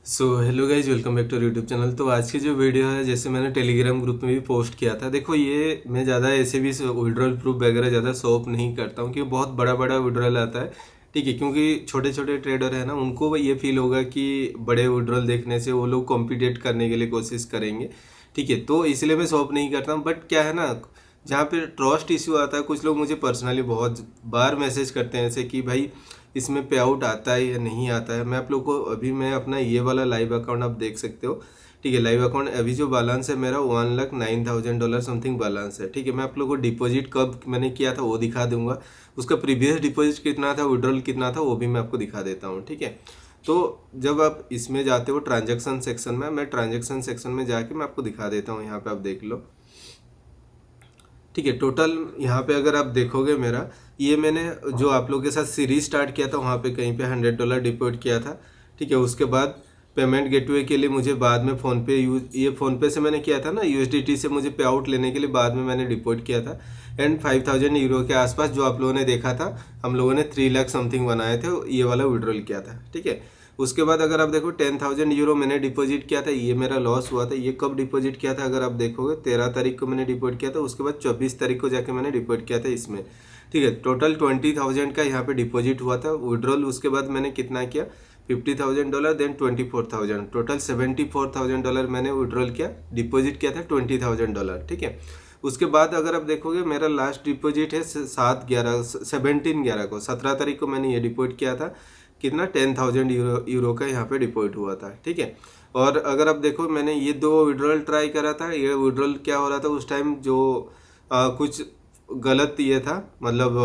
Hello guys, welcome back to YouTube channel. तो आज की जो वीडियो है, जैसे मैंने टेलीग्राम ग्रुप में भी पोस्ट किया था, देखो ये मैं ज़्यादा ऐसे भी विड्रॉल प्रूफ वगैरह ज़्यादा शॉप नहीं करता हूँ क्योंकि बहुत बड़ा बड़ा विड्रॉल आता है। ठीक है, क्योंकि छोटे छोटे ट्रेडर है ना, उनको ये फील होगा कि बड़े विड्रॉल देखने से वो लोग कॉम्पिटेट करने के लिए कोशिश करेंगे। ठीक है, तो इसलिए मैं शॉप नहीं करता हूँ। बट क्या है ना, जहाँ पे ट्रस्ट इश्यू आता है, कुछ लोग मुझे पर्सनली बहुत बार मैसेज करते हैं ऐसे कि भाई इसमें पे आउट आता है या नहीं आता है। मैं आप लोग को अभी मैं अपना ये वाला लाइव अकाउंट आप देख सकते हो। ठीक है, लाइव अकाउंट अभी जो बैलेंस है मेरा $1,09,000 समथिंग बैलेंस है। ठीक है, मैं आप लोग को डिपॉजिट कब मैंने किया था वो दिखा दूंगा, उसका प्रीवियस डिपॉजिट कितना था, विड्रॉल कितना था, वो भी मैं आपको दिखा देता हूँ। ठीक है, तो जब आप इसमें जाते हो ट्रांजेक्शन सेक्शन में, मैं ट्रांजेक्शन सेक्शन में जाके मैं आपको दिखा देता हूँ। यहाँ पे आप देख लो। ठीक है, टोटल यहाँ पे अगर आप देखोगे मेरा, ये मैंने जो आप लोगों के साथ सीरीज स्टार्ट किया था वहाँ पे कहीं पे $100 डिपॉजिट किया था। ठीक है, उसके बाद पेमेंट गेटवे के लिए मुझे बाद में फ़ोनपे ये फ़ोनपे से मैंने किया था ना, यूएसडीटी से मुझे पे आउट लेने के लिए बाद में मैंने डिपॉजिट किया था। एंड 5,000 यूरो के आसपास जो आप लोगों ने देखा था, हम लोगों ने 3 लाख समथिंग बनाए थे, ये वाला विड्रॉल किया था। ठीक है, उसके बाद अगर आप देखो 10,000 यूरो मैंने डिपॉजिट किया था, ये मेरा लॉस हुआ था। ये कब डिपॉजिट किया था अगर आप देखोगे, 13 तारीख को मैंने डिपॉजिट किया था। उसके बाद 24 तारीख को जाके मैंने डिपॉजिट किया था इसमें। ठीक है, टोटल 20,000 का यहाँ पे डिपॉजिट हुआ था। विड्रॉल उसके बाद मैंने कितना किया, $50,000 देन 24,000, टोटल $74,000 मैंने विड्रॉल किया। डिपॉजिट किया था $20,000। ठीक है, उसके बाद अगर आप देखोगे मेरा लास्ट डिपॉजिट है 17 11 को 17 तारीख को मैंने ये डिपॉजिट किया था। कितना, 10,000 यूरो का यहाँ पे डिपॉजिट हुआ था। ठीक है, और अगर आप देखो मैंने ये 2 विड्रॉल ट्राई करा था। ये विड्रॉल क्या हो रहा था उस टाइम, जो कुछ गलत ये था, मतलब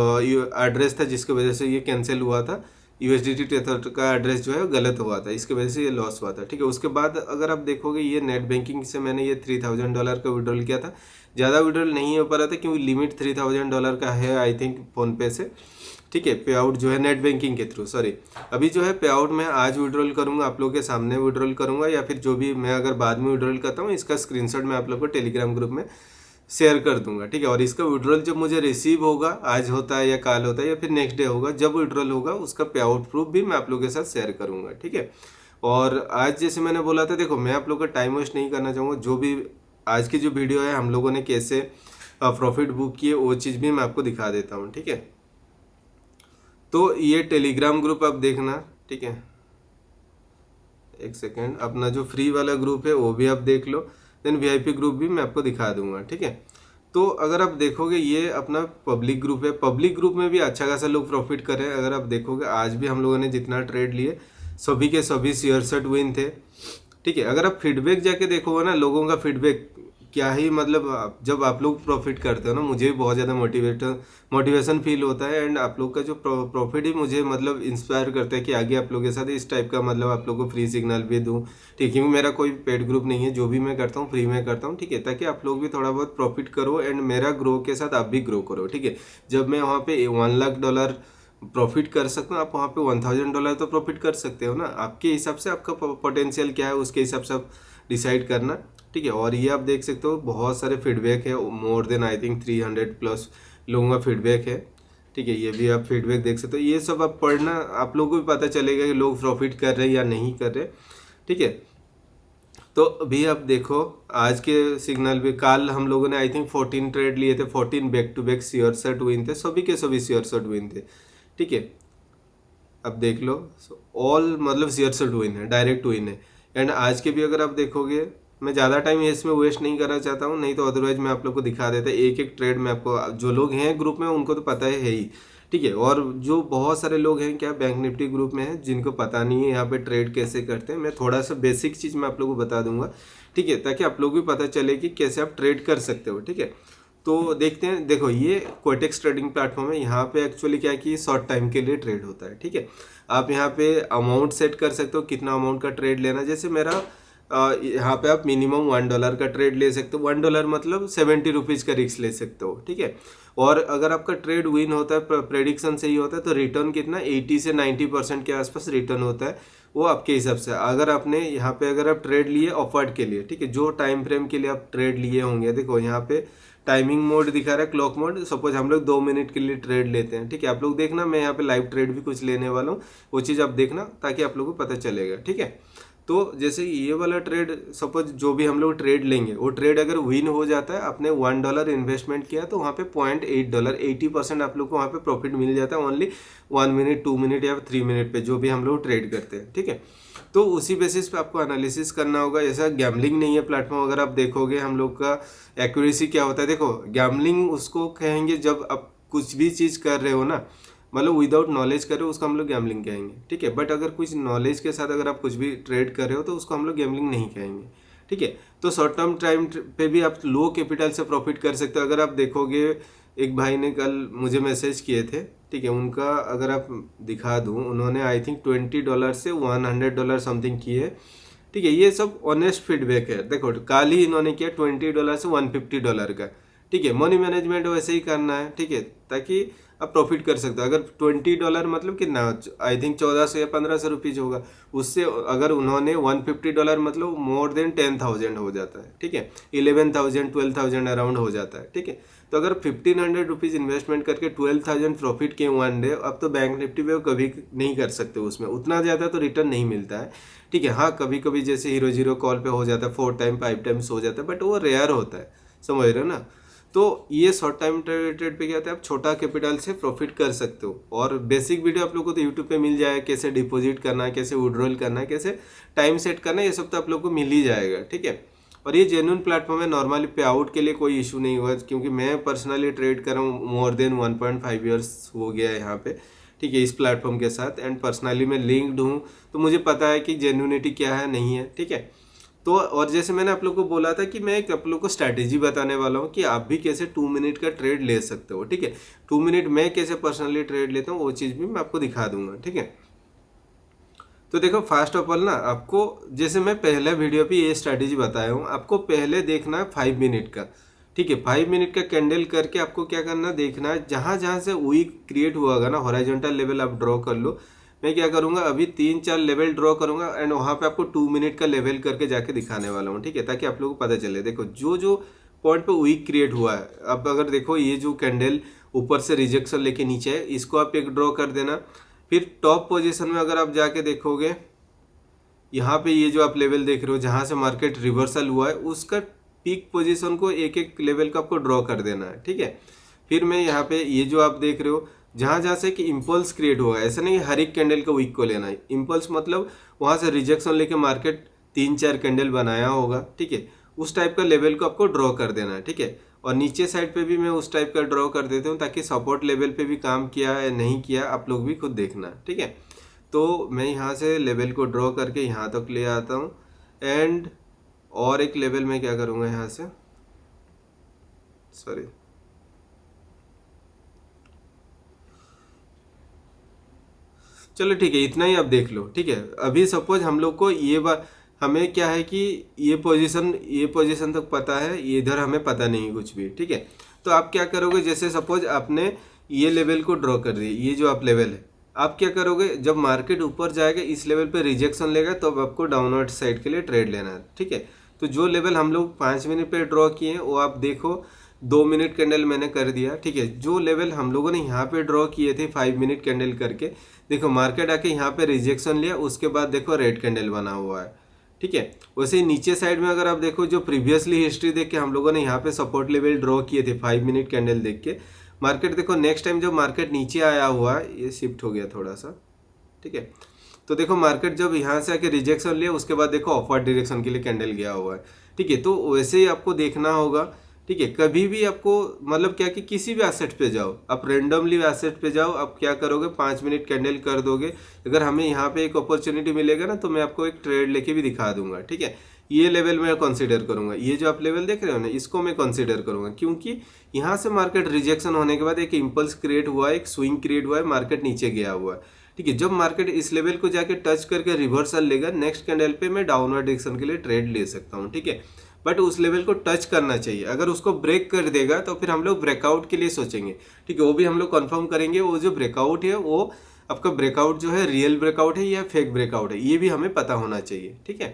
एड्रेस था जिसकी वजह से ये कैंसिल हुआ था। यूएसडीटी टेथर का एड्रेस जो है गलत हुआ था, इसकी वजह से ये लॉस हुआ था। ठीक है, उसके बाद अगर आप देखोगे ये नेट बैंकिंग से मैंने ये $3,000 का विड्रॉल किया था। ज़्यादा विड्रॉल नहीं हो पा रहा था क्योंकि लिमिट $3,000 का है आई थिंक फ़ोनपे से। ठीक है, पे आउट जो है नेट बैंकिंग के थ्रू, सॉरी अभी जो है पे आउट मैं आज विड्रॉल करूंगा, आप लोगों के सामने विड्रॉल करूंगा, या फिर जो भी मैं अगर बाद में विड्रॉल करता हूँ इसका स्क्रीनशॉट मैं आप लोग को टेलीग्राम ग्रुप में शेयर कर दूंगा। ठीक है, और इसका विड्रॉल जब मुझे रिसीव होगा, आज होता है या कल होता है या फिर नेक्स्ट डे होगा, जब विड्रॉल होगा उसका पे आउट प्रूफ भी मैं आप लोगों के साथ शेयर करूंगा। ठीक है, और आज जैसे मैंने बोला था, देखो मैं आप लोग का टाइम वेस्ट नहीं करना चाहूँगा। जो भी आज की जो वीडियो है, हम लोगों ने कैसे प्रॉफिट बुक किए वो चीज़ भी मैं आपको दिखा देता हूँ। ठीक है, तो ये टेलीग्राम ग्रुप आप देखना। ठीक है, एक सेकेंड, अपना जो फ्री वाला ग्रुप है वो भी आप देख लो, देन वीआईपी ग्रुप भी मैं आपको दिखा दूंगा। ठीक है, तो अगर आप देखोगे ये अपना पब्लिक ग्रुप है, पब्लिक ग्रुप में भी अच्छा खासा लोग प्रॉफिट कर रहे हैं। अगर आप देखोगे आज भी हम लोगों ने जितना ट्रेड लिए सभी के सभी 66 विन थे। ठीक है, अगर आप फीडबैक जाके देखोगे ना, लोगों का फीडबैक क्या ही मतलब, जब आप लोग प्रॉफिट करते हो ना, मुझे भी बहुत ज़्यादा मोटिवेशन फील होता है। एंड आप लोग का जो प्रॉफिट ही मुझे मतलब इंस्पायर करता है कि आगे आप लोगों के साथ इस टाइप का मतलब आप लोग को फ्री सिग्नल भी दूँ। ठीक है, क्योंकि मेरा कोई पेड ग्रुप नहीं है, जो भी मैं करता हूँ फ्री में करता हूँ। ठीक है, ताकि आप लोग भी थोड़ा बहुत प्रॉफिट करो एंड मेरा ग्रो के साथ आप भी ग्रो करो। ठीक है, जब मैं वहाँ पे $1,00,000 प्रॉफिट कर सकते हो, आप वहाँ पे $1,000 तो प्रॉफिट कर सकते हो ना। आपके हिसाब से आपका पोटेंशियल क्या है उसके हिसाब से आप डिसाइड करना। ठीक है, और ये आप देख सकते हो बहुत सारे फीडबैक है, more than I think 300 plus लोगों का फीडबैक है। ठीक है, ये भी आप फीडबैक देख सकते हो। ये सब आप पढ़ना, आप लोगों को भी पता चलेगा कि लोग प्रॉफिट कर रहे हैं या नहीं कर रहे। ठीक है, तो अभी आप देखो आज के सिग्नल भी, कल हम लोगों ने आई थिंक 14 ट्रेड लिए थे, 14 back to back share set win थे, सभी के सभी शेयर सेट विन थे। ठीक है, अब देख लो ऑल मतलब शेयर सेट विन है, डायरेक्ट विन है। एंड आज के भी अगर आप देखोगे, मैं ज़्यादा टाइम इसमें वेस्ट नहीं करना चाहता हूँ, नहीं तो अदरवाइज मैं आप लोग को दिखा देता। एक एक ट्रेड में आपको, जो लोग हैं ग्रुप में उनको तो पता है ही। ठीक है, और जो बहुत सारे लोग हैं क्या बैंक निफ्टी ग्रुप में हैं जिनको पता नहीं है यहाँ पे ट्रेड कैसे करते हैं, मैं थोड़ा सा बेसिक चीज़ मैं आप लोग को बता दूंगा। ठीक है, ताकि आप लोग भी पता चले कि कैसे आप ट्रेड कर सकते हो। ठीक है, तो देखते हैं। देखो ये कोटेक्स ट्रेडिंग प्लेटफॉर्म है, यहाँ पे एक्चुअली क्या है कि शॉर्ट टाइम के लिए ट्रेड होता है। ठीक है, आप यहाँ पे अमाउंट सेट कर सकते हो कितना अमाउंट का ट्रेड लेना। जैसे मेरा यहाँ पे आप मिनिमम $1 का ट्रेड ले सकते हो। $1 मतलब 70 रुपीज़ का रिस्क ले सकते हो। ठीक है, और अगर आपका ट्रेड विन होता है, प्रेडिक्शन सही होता है, तो रिटर्न कितना 80 से 90% के आसपास रिटर्न होता है, वो आपके हिसाब से। अगर आपने यहाँ पे अगर आप ट्रेड लिए अपवर्ड के लिए, ठीक है, जो टाइम फ्रेम के लिए आप ट्रेड लिए होंगे, देखो यहाँ पे टाइमिंग मोड दिखा रहा है, क्लॉक मोड। सपोज हम लोग 2 मिनट के लिए ट्रेड लेते हैं। ठीक है, आप लोग देखना, मैं यहाँ पे लाइव ट्रेड भी कुछ लेने वाला हूँ, वो चीज़ आप देखना ताकि आप लोगों को पता चलेगा। ठीक है, तो जैसे ये वाला ट्रेड, सपोज जो भी हम लोग ट्रेड लेंगे वो ट्रेड अगर विन हो जाता है, आपने $1 इन्वेस्टमेंट किया तो वहाँ पे $0.8 80% आप लोग को वहाँ पे प्रॉफिट मिल जाता है ओनली 1 मिनट 2 मिनट या 3 मिनट पे, जो भी हम लोग ट्रेड करते हैं। ठीक है, तो उसी बेसिस पे आपको एनालिसिस करना होगा। ऐसा गैम्बलिंग नहीं है प्लेटफॉर्म। अगर आप देखोगे हम लोग का एक्यूरेसी क्या होता है, देखो गैम्बलिंग उसको कहेंगे जब आप कुछ भी चीज़ कर रहे हो ना, मतलब विदाउट नॉलेज कर रहे हो, उसको हम लोग गैम्बलिंग कहेंगे। ठीक है, बट अगर कुछ नॉलेज के साथ अगर आप कुछ भी ट्रेड कर रहे हो तो उसको हम लोग गैम्बलिंग नहीं कहेंगे। ठीक है, तो शॉर्ट टर्म टाइम पे भी आप लो कैपिटल से प्रॉफिट कर सकते हो। अगर आप देखोगे, एक भाई ने कल मुझे मैसेज किए थे, ठीक है, उनका अगर आप दिखा दूँ, उन्होंने आई थिंक $20 से $100 समथिंग किए। ठीक है, ये सब ऑनेस्ट फीडबैक है। देखो कल ही इन्होंने किया $20 से $150 का। ठीक है, मनी मैनेजमेंट वैसे ही करना है। ठीक है, ताकि आप प्रॉफिट कर सकते हो। अगर $20 मतलब कितना, आई थिंक 1400 या 1500 रुपीज होगा, उससे अगर उन्होंने $150 मतलब मोर देन 10,000 हो जाता है। ठीक है, 11,000 12,000 अराउंड हो जाता है। ठीक है, तो अगर 1500 रुपीज़ इन्वेस्टमेंट करके 12,000 प्रॉफिट किए 1 डे, अब तो बैंक निफ्टी पे कभी नहीं कर सकते, उसमें उतना ज़्यादा तो रिटर्न नहीं मिलता है। ठीक है, हाँ कभी कभी जैसे हीरो जीरो कॉल पे हो जाता है, 4 टाइम 5 टाइम्स हो जाता है, बट वो रेयर होता है, समझ रहे हो ना। तो ये शॉर्ट टाइम ट्रेड पे क्या होता है, आप छोटा कैपिटल से प्रॉफिट कर सकते हो। और बेसिक वीडियो आप लोग को तो यूट्यूब पे मिल जाएगा, कैसे डिपॉजिट करना है, कैसे विड्रॉल करना है, कैसे टाइम सेट करना है, ये सब तो आप लोग को मिल ही जाएगा। ठीक है, और ये जेन्युइन प्लेटफॉर्म है, नॉर्मली पे आउट के लिए कोई इशू नहीं हुआ, क्योंकि मैं पर्सनली ट्रेड कर रहा हूँ, मोर देन 1.5 ईयर्स हो गया है यहाँ पे। ठीक है, इस प्लेटफॉर्म के साथ, एंड पर्सनली मैं लिंक्ड हूँ, तो मुझे पता है कि जेन्युइनिटी क्या है नहीं है। ठीक है, तो और जैसे मैंने आप लोग को बोला था कि मैं एक आप लोग को स्ट्रैटेजी बताने वाला हूँ कि आप भी कैसे 2 मिनट का ट्रेड ले सकते हो। ठीक है, 2 मिनट मैं कैसे पर्सनली ट्रेड लेता हूँ वो चीज़ भी मैं आपको दिखा दूंगा। ठीक है, तो देखो फर्स्ट ऑफ ऑल ना, आपको जैसे मैं पहले वीडियो पे ये स्ट्रैटेजी बताया हूँ, आपको पहले देखना है 5 मिनट का। ठीक है, 5 मिनट का कैंडल करके आपको क्या करना, देखना है जहाँ जहाँ से वीक क्रिएट हुआ होगा ना, हॉरिजॉन्टल लेवल आप ड्रॉ कर लो। मैं क्या करूँगा, अभी 3-4 लेवल ड्रॉ करूँगा, एंड वहाँ पे आपको 2 मिनट का लेवल करके जाके दिखाने वाला हूँ। ठीक है, ताकि आप लोगों को पता चले। देखो जो जो पॉइंट पे वीक क्रिएट हुआ है, अब अगर देखो ये जो कैंडल ऊपर से रिजेक्शन लेके नीचे है, इसको आप एक ड्रॉ कर देना। फिर टॉप पोजीशन में अगर आप जाके देखोगे, यहाँ पे ये जो आप लेवल देख रहे हो जहाँ से मार्केट रिवर्सल हुआ है, उसका पीक पोजीशन को एक एक लेवल का आपको ड्रॉ कर देना है। ठीक है, फिर मैं यहाँ पे ये जो आप देख रहे हो जहाँ जहाँ से कि इम्पल्स क्रिएट हुआ है, ऐसा नहीं हर एक कैंडल का वीक को लेना है। इम्पल्स मतलब वहाँ से रिजेक्शन लेके मार्केट 3-4 कैंडल बनाया होगा। ठीक है, उस टाइप का लेवल को आपको ड्रॉ कर देना है। ठीक है, और नीचे साइड पे भी मैं उस टाइप का ड्रॉ कर देता हूँ, ताकि सपोर्ट लेवल पे भी काम किया है नहीं किया आप लोग भी खुद देखना है। ठीक है, तो मैं यहाँ से लेवल को ड्रॉ करके यहाँ तक ले आता हूँ, एंड और एक लेवल में क्या करूँगा यहाँ से, सॉरी, चलो ठीक है, इतना ही आप देख लो। ठीक है, अभी सपोज हम लोग को ये बात, हमें क्या है कि ये पोजीशन तक पता है, ये इधर हमें पता नहीं कुछ भी। ठीक है, तो आप क्या करोगे, जैसे सपोज आपने ये लेवल को ड्रॉ कर दिया, ये जो आप लेवल है, आप क्या करोगे, जब मार्केट ऊपर जाएगा इस लेवल पे रिजेक्शन लेगा, तो अब आपको डाउनवर्ड साइड के लिए ट्रेड लेना है। ठीक है, तो जो लेवल हम लोग 5 मिनट पे ड्रॉ किए हैं, वो आप देखो 2 मिनट कैंडल मैंने कर दिया। ठीक है, जो लेवल हम लोगों ने यहाँ पे ड्रॉ किए थे 5 मिनट कैंडल करके, देखो मार्केट आके यहाँ पे रिजेक्शन लिया, उसके बाद देखो रेड कैंडल बना हुआ है। ठीक है, वैसे ही नीचे साइड में अगर आप देखो, जो प्रीवियसली हिस्ट्री देख के हम लोगों ने यहाँ पे सपोर्ट लेवल ड्रॉ किए थे 5 मिनट कैंडल देख के, मार्केट देखो नेक्स्ट टाइम जब मार्केट नीचे आया हुआ है, ये शिफ्ट हो गया थोड़ा सा। ठीक है, तो देखो मार्केट जब यहाँ से आके रिजेक्शन लिया, उसके बाद देखो अपवर्ड डायरेक्शन के लिए कैंडल गया हुआ है। ठीक है, तो वैसे ही आपको देखना होगा। ठीक है, कभी भी आपको मतलब क्या कि किसी भी एसेट पे जाओ, आप रेंडमली एसेट पे जाओ, आप क्या करोगे 5 मिनट कैंडल कर दोगे। अगर हमें यहाँ पे एक अपॉर्चुनिटी मिलेगा ना, तो मैं आपको एक ट्रेड लेके भी दिखा दूंगा। ठीक है, ये लेवल मैं कंसीडर करूंगा, ये जो आप लेवल देख रहे हो ना, इसको मैं कंसीडर करूंगा, क्योंकि यहाँ से मार्केट रिजेक्शन होने के बाद एक इम्पल्स क्रिएट हुआ है, एक स्विंग क्रिएट हुआ है, मार्केट नीचे गया हुआ है। ठीक है, जब मार्केट इस लेवल को जाके टच करके रिवर्सल लेगा, नेक्स्ट कैंडल पे मैं डाउनवर्ड डायरेक्शन के लिए ट्रेड ले सकता हूँ। ठीक है, बट उस लेवल को टच करना चाहिए। अगर उसको ब्रेक कर देगा तो फिर हम लोग ब्रेकआउट के लिए सोचेंगे। ठीक है, वो भी हम लोग कंफर्म करेंगे, वो जो ब्रेकआउट है वो आपका ब्रेकआउट जो है रियल ब्रेकआउट है या फेक ब्रेकआउट है, ये भी हमें पता होना चाहिए। ठीक है,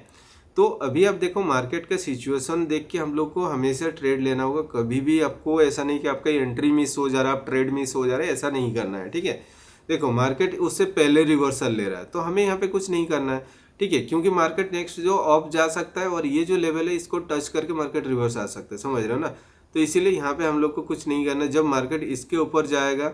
तो अभी आप देखो मार्केट का सिचुएशन देख के हम लोग को हमेशा ट्रेड लेना होगा। कभी भी आपको ऐसा नहीं कि आपका एंट्री मिस हो जा रहा है, आप ट्रेड मिस हो जा रहा है, ऐसा नहीं करना है। ठीक है, देखो मार्केट उससे पहले रिवर्सल ले रहा है, तो हमें यहाँ पे कुछ नहीं करना है। ठीक है, क्योंकि मार्केट नेक्स्ट जो ऑफ जा सकता है और ये जो लेवल है इसको टच करके मार्केट रिवर्स आ सकता है, समझ रहे हो ना। तो इसीलिए यहाँ पे हम लोग को कुछ नहीं करना, जब मार्केट इसके ऊपर जाएगा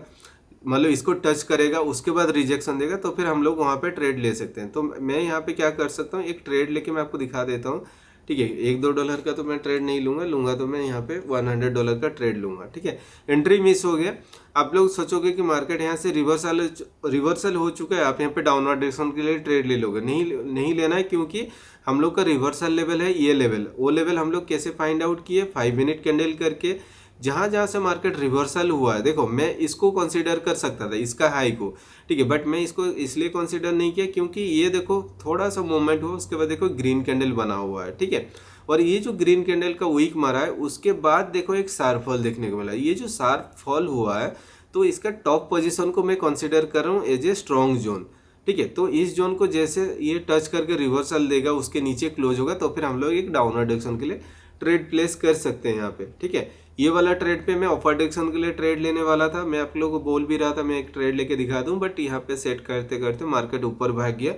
मतलब इसको टच करेगा उसके बाद रिजेक्शन देगा तो फिर हम लोग वहाँ पे ट्रेड ले सकते हैं। तो मैं यहाँ पे क्या कर सकता हूँ, एक ट्रेड लेके मैं आपको दिखा देता हूँ। ठीक है, $1-2 का तो मैं ट्रेड नहीं लूंगा तो मैं यहाँ पे $100 का ट्रेड लूंगा। ठीक है, एंट्री मिस हो गया। आप लोग सोचोगे कि मार्केट यहाँ से रिवर्सल हो चुका है, आप यहाँ पे डाउनवर्ड डायरेक्शन के लिए ट्रेड ले लोगे। नहीं लेना है, क्योंकि हम लोग का रिवर्सल लेवल है ये लेवल। वो लेवल हम लोग कैसे फाइंड आउट किए, 5 मिनट कैंडल करके जहाँ जहाँ से मार्केट रिवर्सल हुआ है, देखो मैं इसको कंसीडर कर सकता था, इसका हाई को। ठीक है, बट मैं इसको इसलिए कंसीडर नहीं किया क्योंकि ये देखो थोड़ा सा मूवमेंट हुआ, उसके बाद देखो ग्रीन कैंडल बना हुआ है। ठीक है, और ये जो ग्रीन कैंडल का वीक मारा है उसके बाद देखो एक शार्प फॉल देखने को मिला। ये जो शार्प फॉल हुआ है तो इसका टॉप पोजीशन को मैं कंसीडर कर रहा हूँ एज ए स्ट्रॉन्ग जोन। ठीक है, तो इस जोन को जैसे ये टच करके रिवर्सल देगा, उसके नीचे क्लोज होगा, तो फिर हम लोग एक डाउनवर्ड डायरेक्शन के लिए ट्रेड प्लेस कर सकते हैं यहाँ पे। ठीक है, ये वाला ट्रेड पे मैं अपर डायरेक्शन के लिए ट्रेड लेने वाला था, मैं आप लोगों को बोल भी रहा था मैं एक ट्रेड लेके दिखा दूं, बट यहाँ पे सेट करते करते मार्केट ऊपर भाग गया,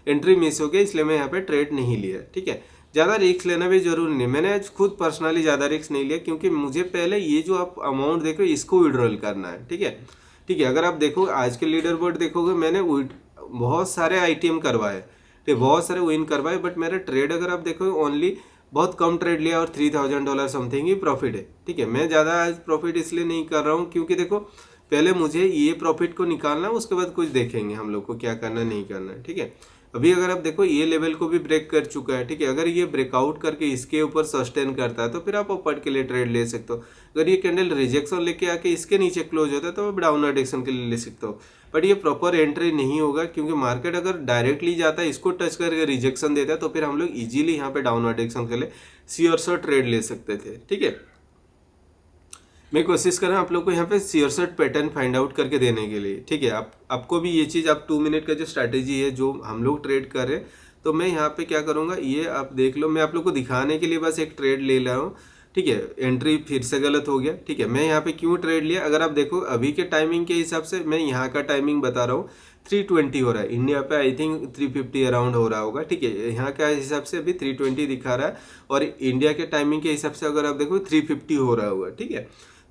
एंट्री मिस हो गया, इसलिए मैं यहाँ पे ट्रेड नहीं लिया। ठीक है, ज़्यादा रिस्क लेना भी जरूरी नहीं, मैंने आज खुद पर्सनली ज़्यादा रिस्क नहीं लिया क्योंकि मुझे पहले ये जो आप अमाउंट देखो इसको विड्रॉल करना है। ठीक है, ठीक है, अगर आप देखो आज के लीडर बोर्ड देखोगे मैंने बहुत सारे ITM करवाए, ठीक है, बहुत सारे विन करवाए, बट मेरा ट्रेड अगर आप देखो ओनली बहुत कम ट्रेड लिया और $3000 समथिंग ही प्रॉफिट है। ठीक है, मैं ज़्यादा आज प्रॉफिट इसलिए नहीं कर रहा हूँ क्योंकि देखो पहले मुझे ये प्रॉफिट को निकालना है, उसके बाद कुछ देखेंगे हम लोग को क्या करना नहीं करना है। ठीक है, अभी अगर आप देखो ये लेवल को भी ब्रेक कर चुका है। ठीक है, अगर ये ब्रेकआउट करके इसके ऊपर सस्टेन करता है तो फिर आप अपर के लिए ट्रेड ले सकते हो। अगर ये कैंडल रिजेक्शन लेके आके इसके नीचे क्लोज होता है तो आप डाउनवर्ड डायरेक्शन के लिए ले सकते हो, बट ये प्रॉपर एंट्री नहीं होगा क्योंकि मार्केट अगर डायरेक्टली जाता है इसको टच करके रिजेक्शन देता है तो फिर हम लोग इजीली यहाँ पे डाउनवर्ड डायरेक्शन के लिए श्योर शॉट ट्रेड ले सकते थे। ठीक है, मैं कोशिश कर रहा हूँ आप लोग को यहाँ पे sure shot pattern find out करके देने के लिए। ठीक है, आपको भी ये चीज़, आप 2 मिनट का जो स्ट्रैटेजी है जो हम लोग ट्रेड कर रहे हैं, तो मैं यहाँ पे क्या करूँगा ये आप देख लो, मैं आप लोग को दिखाने के लिए बस एक ट्रेड ले रहा हूँ। ठीक है, एंट्री फिर से गलत हो गया। ठीक है, मैं यहाँ पे क्यों ट्रेड लिया, अगर आप देखो अभी के टाइमिंग के हिसाब से, मैं यहाँ का टाइमिंग बता रहा हूँ 320 हो रहा है, इंडिया पे आई थिंक 350 अराउंड हो रहा होगा। ठीक है, यहाँ का हिसाब से अभी 320 दिखा रहा है और इंडिया के टाइमिंग के हिसाब से अगर आप देखो 350 हो रहा होगा। ठीक है,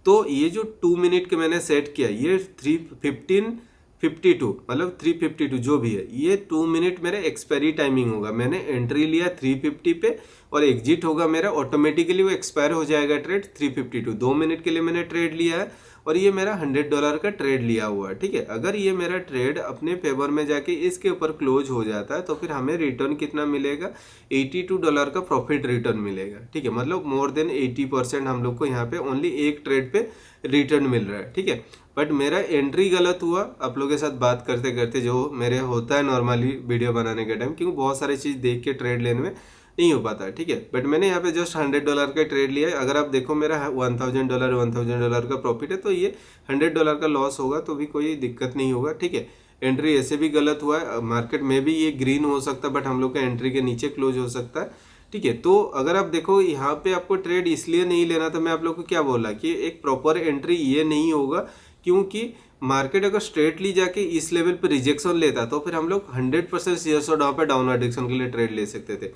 तो ये जो 2 मिनट के मैंने सेट किया ये 3:52 मतलब 3:52 जो भी है, ये 2 मिनट मेरा एक्सपायरी टाइमिंग होगा। मैंने एंट्री लिया 350 पे और एग्जिट होगा मेरा ऑटोमेटिकली, वो एक्सपायर हो जाएगा ट्रेड 352। 2 मिनट के लिए मैंने ट्रेड लिया है और ये मेरा $100 का ट्रेड लिया हुआ है। ठीक है, अगर ये मेरा ट्रेड अपने फेवर में जाके इसके ऊपर क्लोज हो जाता है तो फिर हमें रिटर्न कितना मिलेगा, $82 का प्रॉफिट रिटर्न मिलेगा। ठीक है, मतलब मोर देन 80% हम लोग को यहाँ पे ओनली एक ट्रेड पे रिटर्न मिल रहा है। ठीक है, बट मेरा एंट्री गलत हुआ आप लोगों के साथ बात करते करते, जो मेरे होता है नॉर्मली वीडियो बनाने के टाइम, क्योंकि बहुत सारी चीज़ देख के ट्रेड लेने में नहीं हो पाता। ठीक है, बट मैंने यहाँ पे जस्ट $100 का ट्रेड लिया है। अगर आप देखो मेरा $1000 का प्रॉफिट है, तो ये $100 का लॉस होगा तो भी कोई दिक्कत नहीं होगा। ठीक है, एंट्री ऐसे भी गलत हुआ है, मार्केट में भी ये ग्रीन हो सकता है बट हम लोग का एंट्री के नीचे क्लोज हो सकता है। ठीक है, तो अगर आप देखो यहाँ पे आपको ट्रेड इसलिए नहीं लेना था, मैं आप लोग को क्या बोला कि एक प्रॉपर एंट्री ये नहीं होगा क्योंकि मार्केट अगर स्ट्रेटली जाके इस लेवल पे रिजेक्शन लेता तो फिर हम लोग 100% शेयर शॉट वहाँ पे डाउनवर्ड डायरेक्शन के लिए ट्रेड ले सकते थे।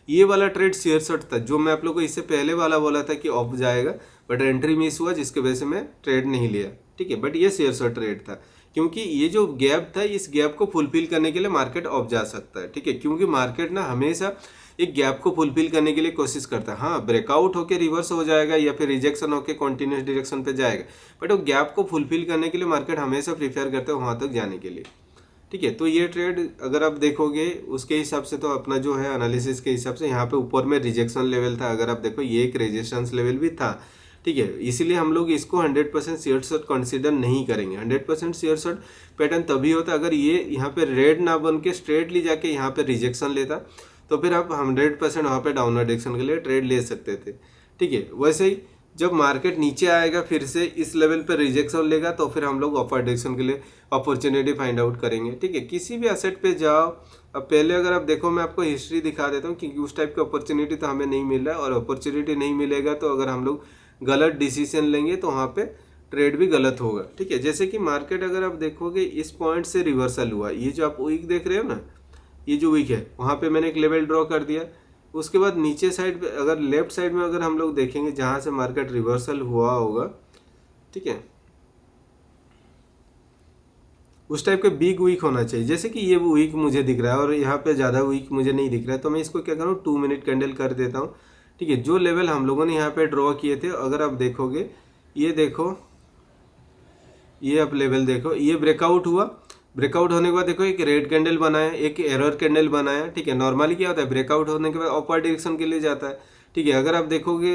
ये वाला ट्रेड शेयर शॉट था जो मैं आप लोग को इससे पहले वाला बोला था कि ऑफ जाएगा, बट एंट्री मिस हुआ जिसके वजह से मैं ट्रेड नहीं लिया। ठीक है, बट ये शेयर शॉट ट्रेड था क्योंकि ये जो गैप था इस गैप को फुलफिल करने के लिए मार्केट ऑफ जा सकता है। ठीक है, क्योंकि मार्केट ना हमेशा एक गैप को फुलफिल करने के लिए कोशिश करता है। हाँ, ब्रेकआउट होकर रिवर्स हो जाएगा या फिर रिजेक्शन होकर कंटिन्यूस डायरेक्शन पे जाएगा, बट वो गैप को फुलफिल करने के लिए मार्केट हमेशा प्रीफर करता है वहाँ तक जाने के लिए। ठीक है, तो ये ट्रेड अगर आप देखोगे उसके हिसाब से, तो अपना जो है एनालिसिस के हिसाब से यहाँ पे ऊपर में रिजेक्शन लेवल था, अगर आप देखो ये एक रेजिस्टेंस लेवल भी था। ठीक है, इसीलिए हम लोग इसको 100% शेयर शॉट कंसीडर नहीं करेंगे। 100% शेयर शॉट पैटर्न तभी होता अगर ये यहाँ पे रेड ना बन के स्ट्रेटली जाके यहाँ पे रिजेक्शन लेता, तो फिर आप 100% वहाँ पे डाउनवर्ड डायरेक्शन के लिए ट्रेड ले सकते थे। ठीक है, वैसे ही जब मार्केट नीचे आएगा फिर से इस लेवल पर रिजेक्शन लेगा तो फिर हम लोग अपर डायरेक्शन के लिए अपॉर्चुनिटी फाइंड आउट करेंगे। ठीक है, किसी भी एसेट पे जाओ, अब पहले अगर आप देखो मैं आपको हिस्ट्री दिखा देता हूँ क्योंकि उस टाइप का अपॉर्चुनिटी तो हमें नहीं मिल रहा है, और अपॉर्चुनिटी नहीं मिलेगा तो अगर हम लोग गलत डिसीजन लेंगे तो वहाँ पे ट्रेड भी गलत होगा। ठीक है, जैसे कि मार्केट अगर आप देखोगे इस पॉइंट से रिवर्सल हुआ, ये जो आप वीक देख रहे हो ना, ये जो वीक है वहाँ पे मैंने एक लेवल ड्रॉ कर दिया। उसके बाद नीचे साइड पे अगर लेफ्ट साइड में अगर हम लोग देखेंगे जहाँ से मार्केट रिवर्सल हुआ होगा, ठीक है, उस टाइप का बिग वीक होना चाहिए। जैसे कि ये वीक मुझे दिख रहा है और यहाँ पे ज़्यादा वीक मुझे नहीं दिख रहा है, तो मैं इसको क्या करूँ 2 मिनट कैंडल कर देता हूँ। ठीक है, जो लेवल हम लोगों ने यहाँ पे ड्रॉ किए थे, अगर आप देखोगे ये देखो, ये आप लेवल देखो, ये ब्रेकआउट हुआ। ब्रेकआउट होने के बाद देखो एक रेड कैंडल बनाया, एक एरर कैंडल बनाया। ठीक है, नॉर्मली क्या होता है ब्रेकआउट होने के बाद अपर डायरेक्शन के लिए जाता है। ठीक है, अगर आप देखोगे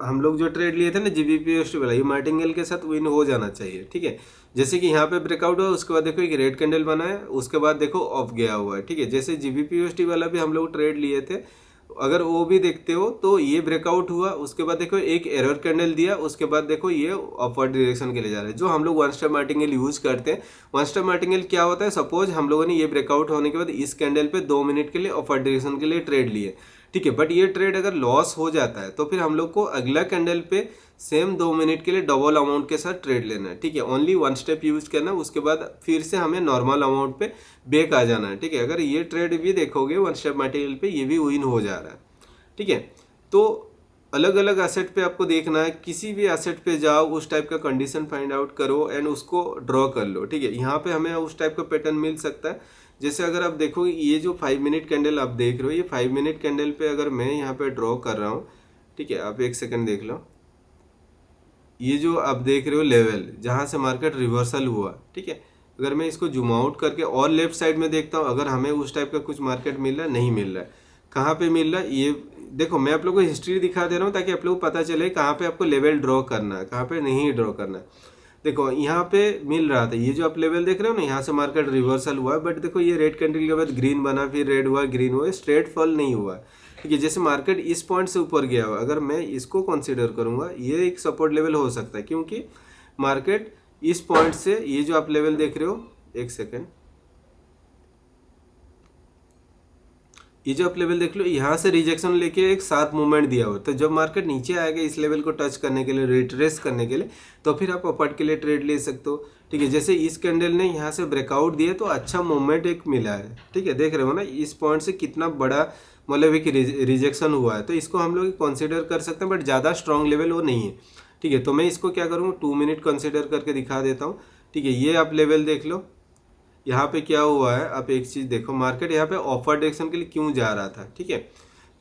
हम लोग जो ट्रेड लिए थे ना जीबीपीएसटी वाला, ये मार्टिंगेल के साथ विन हो जाना चाहिए। ठीक है, जैसे कि यहाँ पे ब्रेकआउट हुआ, उसके बाद देखो एक रेड कैंडल बनाया, उसके बाद देखो ऑफ गया हुआ है। ठीक है, जैसे जीबीपीएसटी वाला भी हम लोग ट्रेड लिए थे, अगर वो भी देखते हो तो ये ब्रेकआउट हुआ, उसके बाद देखो एक एरर कैंडल दिया, उसके बाद देखो ये अपवर्ड डायरेक्शन के लिए जा रहा है। जो हम लोग वन स्टेप मार्टिंगेल यूज करते हैं, वन स्टेप मार्टिंगेल क्या होता है, सपोज हम लोगों ने ये ब्रेकआउट होने के बाद इस कैंडल पे 2 मिनट के लिए अपवर्ड डायरेक्शन के लिए ट्रेड लिए। ठीक है, बट ये ट्रेड अगर लॉस हो जाता है तो फिर हम लोग को अगला कैंडल पे सेम 2 मिनट के लिए डबल अमाउंट के साथ ट्रेड लेना है। ठीक है, ओनली वन स्टेप यूज करना, उसके बाद फिर से हमें नॉर्मल अमाउंट पे बैक आ जाना है। ठीक है, अगर ये ट्रेड भी देखोगे वन स्टेप मार्टिंगेल पे, ये भी विन हो जा रहा है। ठीक है, तो अलग अलग एसेट पे आपको देखना है, किसी भी एसेट पे जाओ, उस टाइप का कंडीशन फाइंड आउट करो एंड उसको ड्रॉ कर लो। ठीक है, यहाँ पे हमें उस टाइप का पैटर्न मिल सकता है। जैसे अगर आप देखोगे ये जो 5 मिनट कैंडल आप देख रहे हो, ये 5 मिनट कैंडल पे अगर मैं यहाँ पे ड्रॉ कर रहा हूँ, ठीक है, आप एक सेकंड देख लो, ये जो आप देख रहे हो लेवल जहाँ से मार्केट रिवर्सल हुआ। ठीक है, अगर मैं इसको जूम आउट करके और लेफ्ट साइड में देखता हूँ, अगर हमें उस टाइप का कुछ मार्केट मिल रहा है, नहीं मिल रहा है। कहाँ पे मिल रहा है, ये देखो मैं आप लोगों को हिस्ट्री दिखा दे रहा हूँ ताकि आप लोगों को पता चले कहाँ पे आपको लेवल ड्रॉ करना है, कहाँ पे नहीं ड्रॉ करना है। देखो यहाँ पे मिल रहा था, ये जो आप लेवल देख रहे हो ना, यहाँ से मार्केट रिवर्सल हुआ है, बट देखो ये रेड कैंडल के बाद ग्रीन बना, फिर रेड हुआ, ग्रीन हुआ, स्ट्रेट फॉल नहीं हुआ। ठीक है, जैसे मार्केट इस पॉइंट से ऊपर गया हुआ, अगर मैं इसको कंसीडर करूंगा, ये एक सपोर्ट लेवल हो सकता है, क्योंकि मार्केट इस पॉइंट से, ये जो आप लेवल देख रहे हो, एक सेकेंड, ये जो आप लेवल देख लो, यहाँ से रिजेक्शन लेके एक शार्प मूवमेंट दिया हुआ, तो जब मार्केट नीचे आएगा इस लेवल को टच करने के लिए, रिट्रेस करने के लिए, तो फिर आप अपर्ट के लिए ट्रेड ले सकते हो। ठीक है, जैसे इस कैंडल ने यहाँ से ब्रेकआउट दिया तो अच्छा मूवमेंट एक मिला है। ठीक है, देख रहे हो ना इस पॉइंट से कितना बड़ा मतलब एक रिजेक्शन हुआ है, तो इसको हम लोग कंसिडर कर सकते हैं, बट ज़्यादा स्ट्रॉन्ग लेवल वो नहीं है। ठीक है, तो मैं इसको क्या करूँगा 2 मिनट कंसिडर करके दिखा देता हूँ। ठीक है, ये आप लेवल देख लो, यहाँ पे क्या हुआ है, आप एक चीज़ देखो, मार्केट यहाँ पे ऑफर डायरेक्शन के लिए क्यों जा रहा था। ठीक है,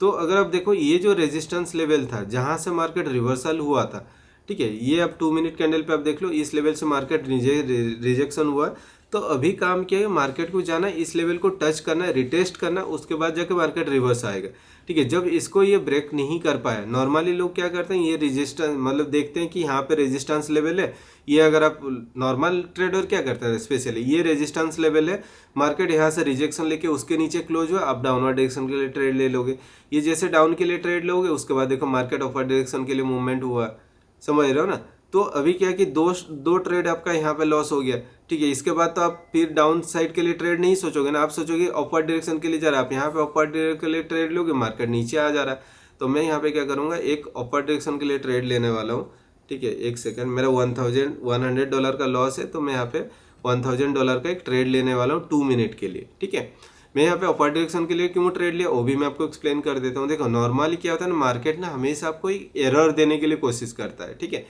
तो अगर आप देखो ये जो रेजिस्टेंस लेवल था जहाँ से मार्केट रिवर्सल हुआ था, ठीक है, ये आप 2 मिनट कैंडल पे आप देख लो, इस लेवल से मार्केट रिजेक्शन हुआ, तो अभी काम क्या है, मार्केट को जाना, इस लेवल को टच करना, रिटेस्ट करना, उसके बाद जाके मार्केट रिवर्स आएगा। ठीक है, जब इसको ये ब्रेक नहीं कर पाया, नॉर्मली लोग क्या करते हैं, ये रेजिस्टेंस मतलब देखते हैं कि यहाँ पे रेजिस्टेंस लेवल है, ये अगर आप नॉर्मल ट्रेडर क्या करते हैं, स्पेशली ये रेजिस्टेंस लेवल है, मार्केट यहाँ से रिजेक्शन लेके उसके नीचे क्लोज हुआ, आप डाउनवर्ड डायरेक्शन के लिए ट्रेड ले लोगे। ये जैसे डाउन के लिए ट्रेड लोगे, उसके बाद देखो मार्केट अपर डायरेक्शन के लिए मूवमेंट हुआ, समझ रहे हो ना। तो अभी क्या कि दो ट्रेड आपका यहाँ पे लॉस हो गया। ठीक है, इसके बाद तो आप फिर डाउन साइड के लिए ट्रेड नहीं सोचोगे ना, आप सोचोगे अपर डायरेक्शन के लिए जा रहा है, आप यहाँ पे अपर डायरेक्शन के लिए ट्रेड लोगे, मार्केट नीचे आ जा रहा है, तो मैं यहाँ पे क्या करूँगा, एक अपर डायरेक्शन के लिए ट्रेड लेने वाला हूँ। ठीक है, एक सेकेंड, मेरा $1,100 का लॉस है, तो मैं यहाँ पे $1,000 का एक ट्रेड लेने वाला हूँ 2 मिनट के लिए। ठीक है, मैं यहाँ पे अपर डायरेक्शन के लिए क्यों ट्रेड लिया वो भी मैं आपको एक्सप्लेन कर देता हूँ। देखो नॉर्मली क्या होता है ना, मार्केट ना हमेशा आपको एक एरर देने के लिए कोशिश करता है। ठीक है,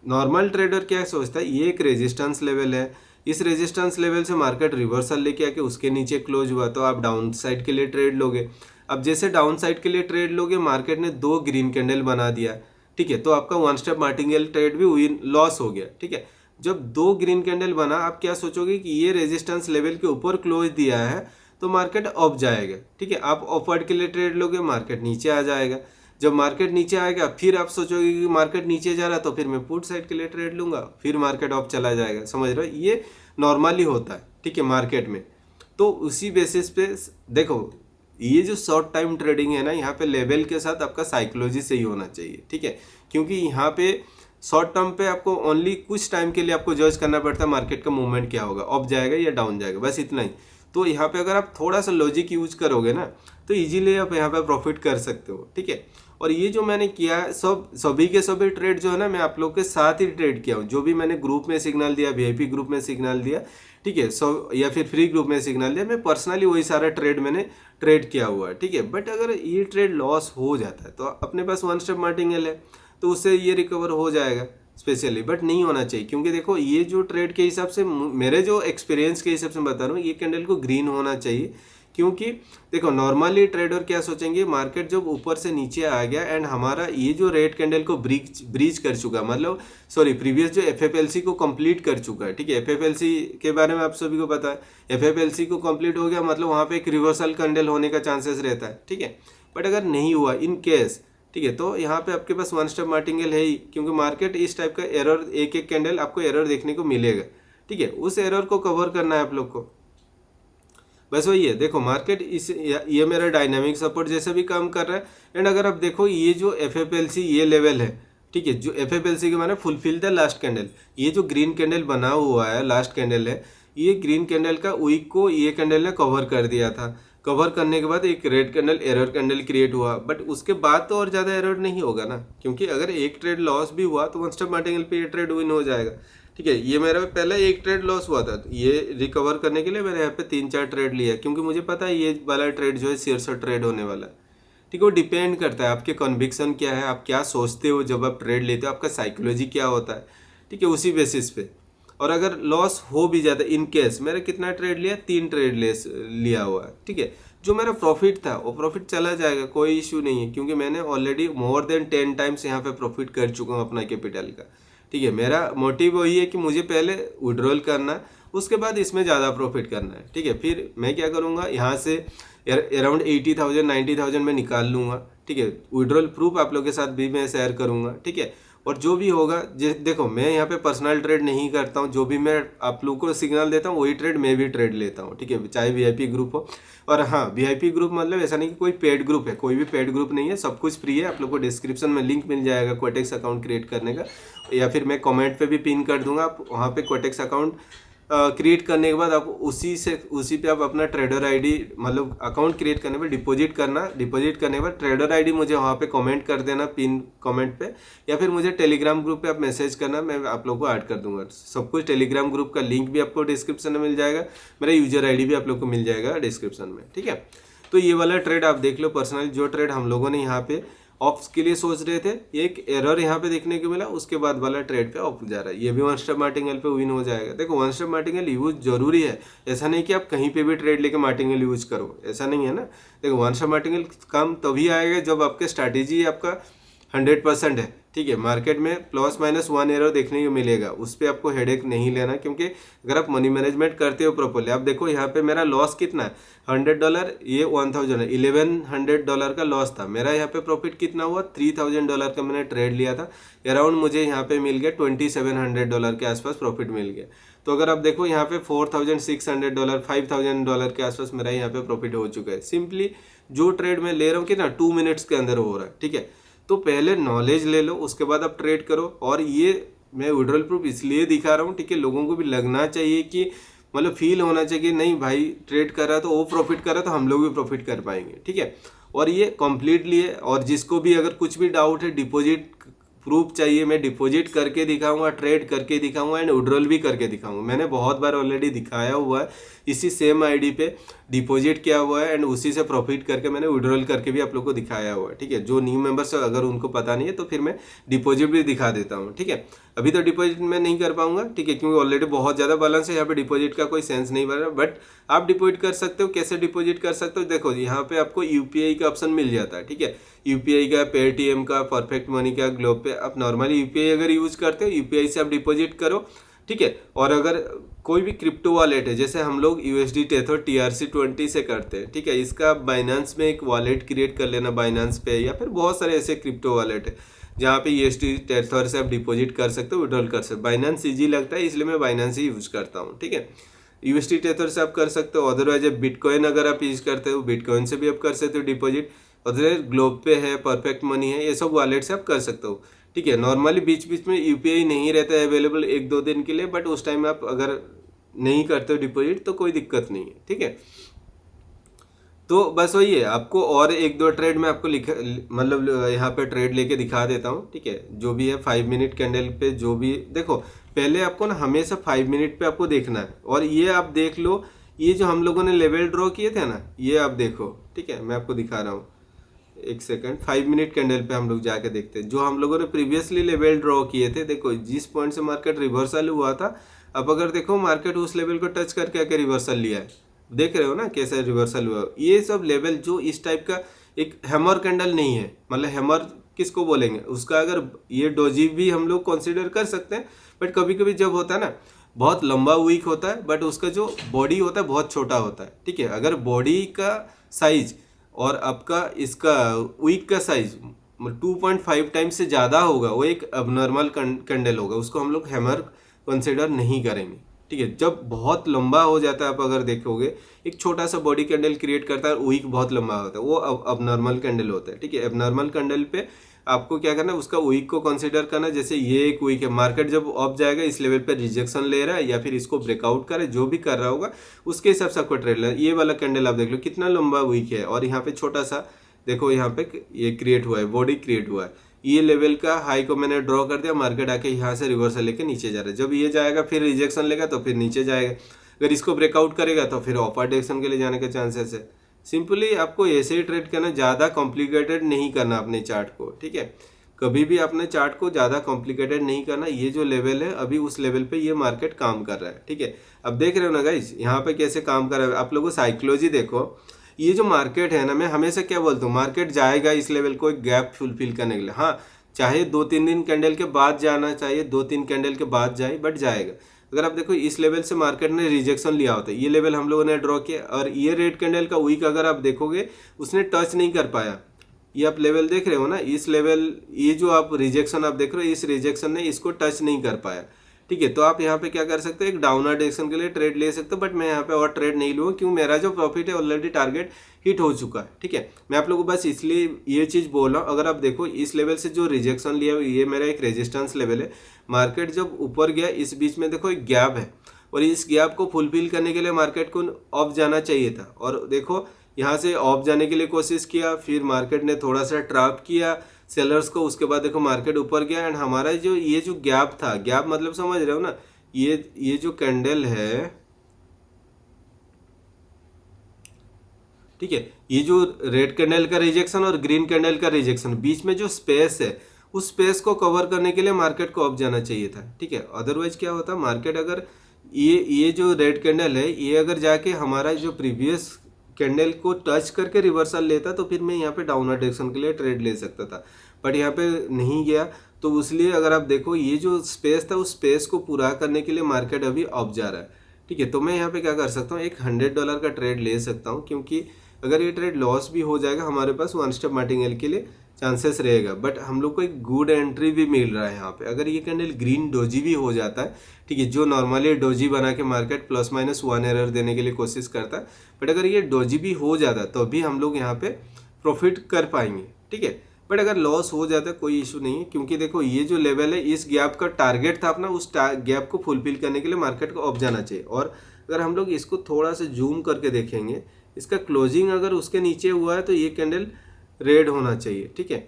नॉर्मल ट्रेडर क्या सोचता है, ये एक रेजिस्टेंस लेवल है, इस रेजिस्टेंस लेवल से मार्केट रिवर्सल लेके आके उसके नीचे क्लोज हुआ, तो आप डाउन साइड के लिए ट्रेड लोगे। अब जैसे डाउन साइड के लिए ट्रेड लोगे, मार्केट ने 2 ग्रीन कैंडल बना दिया। ठीक है, तो आपका वन स्टेप मार्टिंगेल ट्रेड भी विन लॉस हो गया। ठीक है, जब 2 ग्रीन कैंडल बना, आप क्या सोचोगे कि ये रेजिस्टेंस लेवल के ऊपर क्लोज दिया है तो मार्केट अप जाएगा। ठीक है, आप अपवर्ड के लिए ट्रेड लोगे, मार्केट नीचे आ जाएगा। जब मार्केट नीचे आएगा फिर आप सोचोगे कि मार्केट नीचे जा रहा है, तो फिर मैं पुट साइड के लिए ट्रेड लूंगा, फिर मार्केट अप चला जाएगा। समझ रहे हो, ये नॉर्मली होता है। ठीक है, मार्केट में तो उसी बेसिस पे देखो, ये जो शॉर्ट टाइम ट्रेडिंग है ना, यहाँ पे लेवल के साथ आपका साइकोलॉजी सही होना चाहिए। ठीक है, क्योंकि यहाँ पे शॉर्ट टर्म पे आपको ओनली कुछ टाइम के लिए आपको जज करना पड़ता है मार्केट का मूवमेंट क्या होगा, अप जाएगा या डाउन जाएगा, बस इतना ही। तो यहाँ पे अगर आप थोड़ा सा लॉजिक यूज करोगे ना, तो इजीली आप यहाँ पे प्रॉफिट कर सकते हो। ठीक है, और ये जो मैंने किया है सभी के सभी ट्रेड जो है ना, मैं आप लोग के साथ ही ट्रेड किया हूँ। जो भी मैंने ग्रुप में सिग्नल दिया, वीआईपी ग्रुप में सिग्नल दिया, ठीक है। सो या फिर फ्री ग्रुप में सिग्नल दिया, मैं पर्सनली वही सारा ट्रेड मैंने ट्रेड किया हुआ है, ठीक है। बट अगर ये ट्रेड लॉस हो जाता है तो अपने पास वन स्टेप मार्टिंगेल है, तो उससे ये रिकवर हो जाएगा स्पेशली, बट नहीं होना चाहिए। क्योंकि देखो ये जो ट्रेड के हिसाब से, मेरे जो एक्सपीरियंस के हिसाब से बता रहा हूँ, ये कैंडल को ग्रीन होना चाहिए। क्योंकि देखो नॉर्मली ट्रेडर क्या सोचेंगे, मार्केट जब ऊपर से नीचे आ गया एंड हमारा ये जो रेड कैंडल को ब्रीच कर चुका, मतलब सॉरी प्रीवियस जो एफएफएलसी को कंप्लीट कर चुका है, ठीक है। एफएफएलसी के बारे में आप सभी को पता है, एफएफएलसी को कंप्लीट हो गया मतलब वहाँ पे एक रिवर्सल कैंडल होने का चांसेस रहता है, ठीक है। बट अगर नहीं हुआ इन केस, ठीक है, तो यहाँ पे आपके पास वन स्टेप मार्टिंगेल है ही, क्योंकि मार्केट इस टाइप का एरर, एक एक कैंडल आपको एरर देखने को मिलेगा, ठीक है। उस एरर को कवर करना है आप लोग को, बस वही है। देखो मार्केट ये मेरा डायनामिक सपोर्ट जैसे भी काम कर रहा है। एंड अगर आप देखो ये जो एफएफएलसी ये लेवल है, ठीक है, जो एफएफएलसी के माने फुलफिल द लास्ट कैंडल, ये जो ग्रीन कैंडल बना हुआ है लास्ट कैंडल है, ये ग्रीन कैंडल का वीक को ये कैंडल ने कवर कर दिया था। कवर करने के बाद एक red candle error candle create हुआ, बट उसके बाद तो और ज़्यादा एरर नहीं होगा ना, क्योंकि अगर एक ट्रेड लॉस भी हुआ तो वन स्टेप मार्टिंगेल पे ये ट्रेड विन हो जाएगा, ठीक है। ये मेरा पहले एक ट्रेड लॉस हुआ था, ये रिकवर करने के लिए मैंने यहाँ पे 3-4 ट्रेड लिया, क्योंकि मुझे पता है ये वाला ट्रेड जो है शेयर ट्रेड होने वाला है, ठीक है। वो डिपेंड करता है आपके कन्विक्शन क्या है, आप क्या सोचते हो जब आप ट्रेड लेते हो, आपका साइकोलॉजी क्या होता है, ठीक है, उसी बेसिस पे। और अगर लॉस हो भी जाता है इन केस, मैंने कितना ट्रेड लिया, 3 ट्रेड लिया हुआ है, ठीक है। जो मेरा प्रॉफिट था वो प्रॉफिट चला जाएगा, कोई इशू नहीं है, क्योंकि मैंने ऑलरेडी मोर देन 10 टाइम्स यहाँ पे प्रॉफिट कर चुका हूँ अपना कैपिटल का, ठीक है। मेरा मोटिव वही है कि मुझे पहले विड्रॉल करना, उसके बाद इसमें ज़्यादा प्रॉफिट करना है, ठीक है। फिर मैं क्या करूँगा, यहाँ से अराउंड 80,000 90,000 में निकाल लूँगा, ठीक है। विड्रॉल प्रूफ आप लोग के साथ भी मैं शेयर करूँगा, ठीक है। और जो भी होगा, देखो मैं यहाँ पे पर्सनल ट्रेड नहीं करता हूँ, जो भी मैं आप लोग को सिग्नल देता हूँ वही ट्रेड मैं भी ट्रेड लेता हूँ, ठीक है, चाहे वीआईपी ग्रुप हो। और हाँ, वीआईपी ग्रुप मतलब ऐसा नहीं कि कोई पेड ग्रुप है, कोई भी पेड ग्रुप नहीं है, सब कुछ फ्री है। आप लोग को डिस्क्रिप्शन में लिंक मिल जाएगा क्वेटेक्स अकाउंट क्रिएट करने का, या फिर मैं कमेंट पे भी पिन कर दूंगा, आप वहाँ पे क्वेटेक्स अकाउंट क्रिएट करने के बाद आप उसी पे आप अपना ट्रेडर आईडी, मतलब अकाउंट क्रिएट करने पे डिपॉजिट करना, डिपॉजिट करने के बाद ट्रेडर आईडी मुझे वहाँ पे कमेंट कर देना पिन कमेंट पे, या फिर मुझे टेलीग्राम ग्रुप पे आप मैसेज करना, मैं आप लोग को ऐड कर दूंगा। सब कुछ टेलीग्राम ग्रुप का लिंक भी आपको डिस्क्रिप्शन में मिल जाएगा, मेरा यूजर आईडी भी आप लोग को मिल जाएगा डिस्क्रिप्शन में, ठीक है। तो ये वाला ट्रेड आप देख लो पर्सनली, जो ट्रेड हम लोगों ने यहाँ पे ऑप्स के लिए सोच रहे थे, एक एरर यहाँ पे देखने को मिला, उसके बाद वाला ट्रेड पे ऑफ जा रहा है, ये भी वन स्टेप मार्टिंगेल पे विन हो जाएगा। देखो वन स्टेप मार्टिंगेल यूज जरूरी है, ऐसा नहीं कि आप कहीं पे भी ट्रेड लेके मार्टिंगेल यूज करो, ऐसा नहीं है ना। देखो वन स्टेप मार्टिंगेल काम तभी आएगा जब आपके स्ट्रैटेजी आपका 100% है, ठीक है। मार्केट में प्लस माइनस 1 एरर देखने को मिलेगा, उस पर आपको हेडेक नहीं लेना, क्योंकि अगर आप मनी मैनेजमेंट करते हो प्रॉपर्ली। आप देखो यहाँ पे मेरा लॉस कितना है, $100, ये 1000 है, $1100 का लॉस था मेरा। यहाँ पे प्रॉफिट कितना हुआ, $3000 का मैंने ट्रेड लिया था, अराउंड मुझे यहाँ पे मिल गया $2700 के आसपास प्रॉफिट मिल गया। तो अगर आप देखो यहाँ पे $4600 $5000 के आसपास मेरा यहाँ पे प्रॉफिट हो चुका है। सिंपली जो ट्रेड मैं ले रहा हूँ कितना 2 मिनट्स के अंदर हो रहा है, ठीक है। तो पहले नॉलेज ले लो, उसके बाद आप ट्रेड करो। और ये मैं विड्रॉल प्रूफ इसलिए दिखा रहा हूँ, ठीक है, लोगों को भी लगना चाहिए कि मतलब फील होना चाहिए कि नहीं भाई ट्रेड कर रहा है तो वो प्रॉफिट कर रहा है तो हम लोग भी प्रॉफिट कर पाएंगे, ठीक है। और ये कंप्लीटली है। और जिसको भी अगर कुछ भी डाउट है, डिपॉजिट प्रूफ चाहिए, मैं डिपॉजिट करके दिखाऊंगा, ट्रेड करके दिखाऊंगा एंड विड्रॉल भी करके दिखाऊंगा। मैंने बहुत बार ऑलरेडी दिखाया हुआ है, इसी सेम आईडी पे डिपॉजिट किया हुआ है एंड उसी से प्रॉफिट करके मैंने विड्रॉल करके भी आप लोग को दिखाया हुआ है, ठीक है। जो न्यू मेंबर्स अगर उनको पता नहीं है तो फिर मैं डिपॉजिट भी दिखा देता हूँ, ठीक है। अभी तो डिपॉजिट मैं नहीं कर पाऊंगा, ठीक है, क्योंकि ऑलरेडी बहुत ज़्यादा बैलेंस है, यहाँ पे डिपॉजिट का कोई सेंस नहीं बन रहा। बट आप डिपॉजिट कर सकते हो। कैसे डिपॉजिट कर सकते हो, देखो यहाँ पे आपको यूपीआई का ऑप्शन मिल जाता है, ठीक है। यूपीआई का, पेटीएम का, परफेक्ट मनी का, ग्लोब पे। आप नॉर्मली यूपीआई अगर यूज करते हो, यूपीआई से आप डिपॉजिट करो, ठीक है। और अगर कोई भी क्रिप्टो वॉलेट है, जैसे हम लोग USD टेथर TRC20 से करते हैं, ठीक है, इसका बाइनेंस में एक वॉलेट क्रिएट कर लेना, बाइनेंस पे, या फिर बहुत सारे ऐसे क्रिप्टो वॉलेट है जहाँ पे USD टेथर से आप डिपॉजिट कर सकते हो, विड्रॉल कर सकते हो। बाइनेंस ईजी लगता है इसलिए मैं बाइनेंस ही यूज करता हूँ, ठीक है। USD टेथर से आप कर सकते हो, अदरवाइज बिटकॉइन अगर आप यूज करते हो, बिटकॉइन से भी आप कर सकते हो डिपॉजिट। अदरवाइज ग्लोब पे है, परफेक्ट मनी है, ये सब वॉलेट से आप कर सकते हो, ठीक है। नॉर्मली बीच बीच में यूपीआई नहीं रहता है अवेलेबल 1-2 दिन के लिए, बट उस टाइम आप अगर नहीं करते हो डिपॉजिट तो कोई दिक्कत नहीं है, ठीक है। तो बस वही है, आपको और एक दो ट्रेड में आपको लिखा, मतलब यहाँ पे ट्रेड लेके दिखा देता हूँ, ठीक है। जो भी है 5 मिनट कैंडल पे जो भी, देखो पहले आपको ना हमेशा 5 मिनट पे आपको देखना है। और ये आप देख लो, ये जो हम लोगों ने लेवल ड्रॉ किए थे ना, ये आप देखो, ठीक है। मैं आपको दिखा रहा हूँ, एक सेकंड। 5 मिनट कैंडल पे हम लोग जाके देखते हैं, जो हम लोगों ने प्रीवियसली लेवल ड्रॉ किए थे। देखो जिस पॉइंट से मार्केट रिवर्सल हुआ था, अब अगर देखो मार्केट उस लेवल को टच करके आके रिवर्सल लिया है, देख रहे हो ना कैसे रिवर्सल हुआ। ये सब लेवल जो इस टाइप का एक हैमर कैंडल नहीं है, मतलब हैमर किसको बोलेंगे, उसका अगर ये डोजी भी हम लोग कंसिडर कर सकते हैं। बट कभी कभी जब होता है ना, बहुत लंबा वीक होता है, बट उसका जो बॉडी होता है बहुत छोटा होता है, ठीक है। अगर बॉडी का साइज और आपका इसका वीक का साइज 2.5 टाइम्स से ज़्यादा होगा, वो एक अबनॉर्मल कैंडल होगा, उसको हम लोग हैमर कंसिडर नहीं करेंगे, ठीक है। जब बहुत लंबा हो जाता है, आप अगर देखोगे एक छोटा सा बॉडी कैंडल क्रिएट करता है, वीक बहुत लंबा होता है, वो अबनॉर्मल कैंडल होता है, ठीक है। अबनॉर्मल कैंडल पे आपको क्या करना है, उसका वीक को कंसीडर करना। जैसे ये एक वीक है, मार्केट जब अप जाएगा इस लेवल पे रिजेक्शन ले रहा है या फिर इसको ब्रेकआउट करे, जो भी कर रहा होगा उसके हिसाब से आपको ट्रेड लेना। ये वाला कैंडल आप देख लो कितना लंबा वीक है, और यहाँ पे छोटा सा देखो, यहाँ पे ये क्रिएट हुआ है, बॉडी क्रिएट हुआ है। ये लेवल का हाई को मैंने ड्रॉ कर दिया, मार्केट आके यहाँ से रिवर्सल लेके नीचे जा रहा है। जब ये जाएगा फिर रिजेक्शन लेगा तो फिर नीचे जाएगा, अगर इसको ब्रेकआउट करेगा तो फिर अपर डायरेक्शन के लिए जाने के चांसेस है। सिंपली आपको ऐसे ही ट्रेड करना, ज़्यादा कॉम्प्लिकेटेड नहीं करना अपने चार्ट को, ठीक है। कभी भी अपने चार्ट को ज़्यादा कॉम्प्लिकेटेड नहीं करना। ये जो लेवल है अभी उस लेवल पे ये मार्केट काम कर रहा है, ठीक है। अब देख रहे हो ना गाइज, यहाँ पे कैसे काम कर रहा है। आप लोगों साइकोलॉजी देखो, ये जो मार्केट है ना, मैं हमेशा क्या बोलता हूँ, मार्केट जाएगा इस लेवल को एक गैप फुलफिल करने के लिए। हाँ, चाहे 2-3 दिन कैंडल के बाद जाना चाहिए, 2-3 कैंडल के बाद जाए, बट जाएगा। अगर आप देखो इस लेवल से मार्केट ने रिजेक्शन लिया होता है, ये लेवल हम लोगों ने ड्रॉ किया, और ये रेड कैंडल का वीक अगर आप देखोगे उसने टच नहीं कर पाया। ये आप लेवल देख रहे हो ना, इस लेवल, ये जो आप रिजेक्शन आप देख रहे हो, इस रिजेक्शन ने इसको टच नहीं कर पाया, ठीक है। तो आप यहाँ पे क्या कर सकते हो, एक डाउनवर्ड डायरेक्शन के लिए ट्रेड ले सकते हो, बट मैं यहाँ पे और ट्रेड नहीं लूँगा, क्यों, मेरा जो प्रॉफिट है ऑलरेडी टारगेट हिट हो चुका है, ठीक है। मैं आप लोगों को बस इसलिए ये चीज़ बोल रहा हूँ। अगर आप देखो इस लेवल से जो रिजेक्शन लिया, ये मेरा एक रेजिस्टेंस लेवल है। मार्केट जब ऊपर गया, इस बीच में देखो एक गैप है, और इस गैप को फुलफिल करने के लिए मार्केट को ऑफ जाना चाहिए था। और देखो यहाँ से ऑफ जाने के लिए कोशिश किया, फिर मार्केट ने थोड़ा सा ट्रैप किया सेलर्स को, उसके बाद देखो मार्केट ऊपर गया। एंड हमारा जो ये जो गैप था, गैप मतलब समझ रहे हो ना, ये जो कैंडल है, ठीक है, ये जो रेड कैंडल का रिजेक्शन और ग्रीन कैंडल का रिजेक्शन, बीच में जो स्पेस है, उस स्पेस को कवर करने के लिए मार्केट को ऑफ जाना चाहिए था, ठीक है। अदरवाइज क्या होता, मार्केट अगर ये जो रेड कैंडल है, ये अगर जाके हमारा जो प्रीवियस कैंडल को टच करके रिवर्सल लेता, तो फिर मैं यहाँ पे डाउनवर्ड डायरेक्शन के लिए ट्रेड ले सकता था, बट यहाँ पे नहीं गया। तो इसलिए अगर आप देखो ये जो स्पेस था, उस स्पेस को पूरा करने के लिए मार्केट अभी अप जा रहा है, ठीक है। तो मैं यहाँ पे क्या कर सकता हूँ, एक $100 का ट्रेड ले सकता हूँ, क्योंकि अगर ये ट्रेड लॉस भी हो जाएगा, हमारे पास 1 स्टेप मार्टिंगेल के लिए चांसेस रहेगा, बट हम लोग को एक गुड एंट्री भी मिल रहा है यहाँ पे। अगर ये कैंडल ग्रीन डोजी भी हो जाता है, ठीक है, जो नॉर्मली डोजी बना के मार्केट ±1 एरर देने के लिए कोशिश करता है, बट अगर ये डोजी भी हो जाता तो भी हम लोग यहाँ पे प्रॉफिट कर पाएंगे, ठीक है। बट अगर लॉस हो जाता है कोई इशू नहीं है, क्योंकि देखो ये जो लेवल है, इस गैप का टारगेट था अपना, उस गैप को फुलफिल करने के लिए मार्केट को ऑफ जाना चाहिए। और अगर हम लोग इसको थोड़ा सा जूम करके देखेंगे, इसका क्लोजिंग अगर उसके नीचे हुआ है तो ये कैंडल रेड होना चाहिए, ठीक है।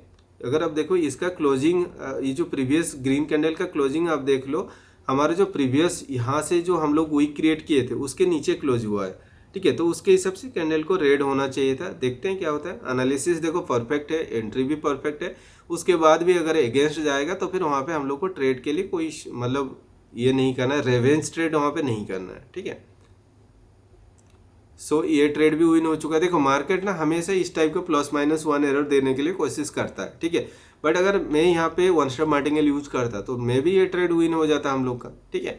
अगर आप देखो इसका क्लोजिंग, ये जो प्रीवियस ग्रीन कैंडल का क्लोजिंग आप देख लो, हमारा जो प्रीवियस यहाँ से जो हम लोग वीक क्रिएट किए थे उसके नीचे क्लोज हुआ है, ठीक है। तो उसके हिसाब से कैंडल को रेड होना चाहिए था। देखते हैं क्या होता है। एनालिसिस देखो परफेक्ट है, एंट्री भी परफेक्ट है, उसके बाद भी अगर अगेंस्ट जाएगा तो फिर वहाँ पे हम लोग को ट्रेड के लिए कोई मतलब ये नहीं करना है, रेवेंज ट्रेड वहाँ पे नहीं करना है, ठीक है। सो ये ट्रेड भी विन हो चुका है। देखो मार्केट ना हमेशा इस टाइप का ±1 एरर देने के लिए कोशिश करता है, ठीक है। बट अगर मैं यहाँ पे 1 स्टेप मार्टिंगेल यूज करता तो मे भी ये ट्रेड विन हो जाता हम लोग का, ठीक है।